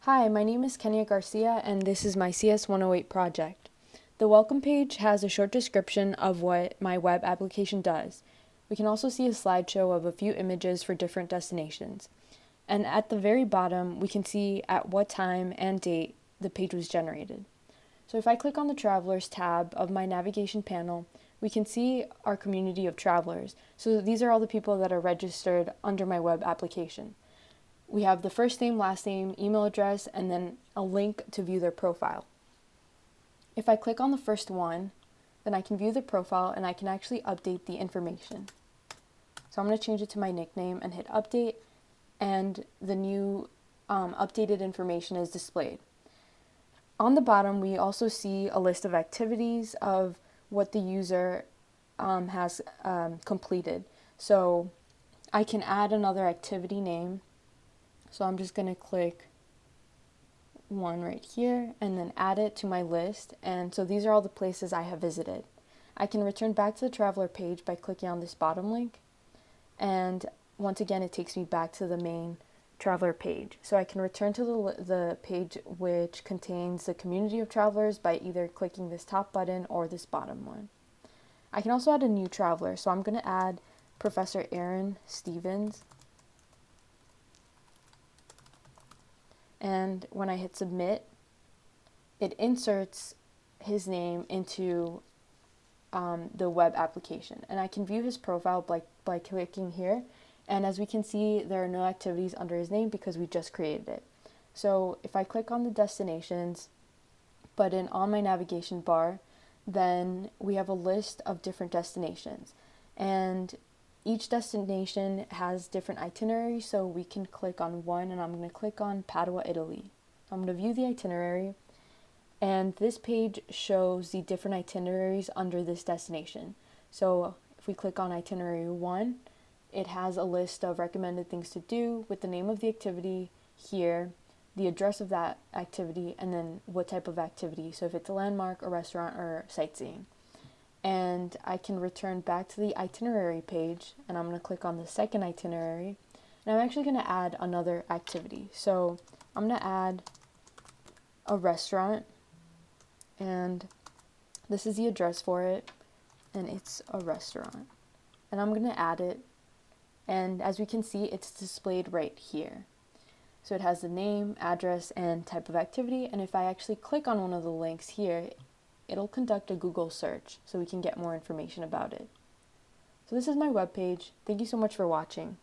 Hi, my name is Kenya Garcia, and this is my CS108 project. The welcome page has a short description of what my web application does. We can also see a slideshow of a few images for different destinations. And at the very bottom, we can see at what time and date the page was generated. So if I click on the Travelers tab of my navigation panel, we can see our community of travelers. So these are all the people that are registered under my web application. We have the first name, last name, email address, and then a link to view their profile. If I click on the first one, then I can view the profile and I can actually update the information. So I'm going to change it to my nickname and hit update, and the new updated information is displayed. On the bottom, we also see a list of activities of what the user has completed. So I can add another activity name. So I'm just going to click one right here and then add it to my list. And so these are all the places I have visited. I can return back to the traveler page by clicking on this bottom link. And once again, it takes me back to the main traveler page. So I can return to the page which contains the community of travelers by either clicking this top button or this bottom one. I can also add a new traveler. So I'm going to add Professor Aaron Stevens. And when I hit submit, it inserts his name into the web application. And I can view his profile by clicking here. And as we can see, there are no activities under his name because we just created it. So if I click on the destinations button on my navigation bar, then we have a list of different destinations. And each destination has different itineraries, so we can click on one, and I'm going to click on Padua, Italy. So I'm going to view the itinerary, and this page shows the different itineraries under this destination. So if we click on itinerary 1, it has a list of recommended things to do with the name of the activity here, the address of that activity, and then what type of activity. So if it's a landmark, a restaurant, or sightseeing. And I can return back to the itinerary page, and I'm going to click on the second itinerary, and I'm actually going to add another activity. So I'm going to add a restaurant, and this is the address for it, and it's a restaurant. And I'm going to add it, and as we can see, it's displayed right here. So it has the name, address, and type of activity, and if I actually click on one of the links here, it'll conduct a Google search so we can get more information about it. So this is my webpage. Thank you so much for watching.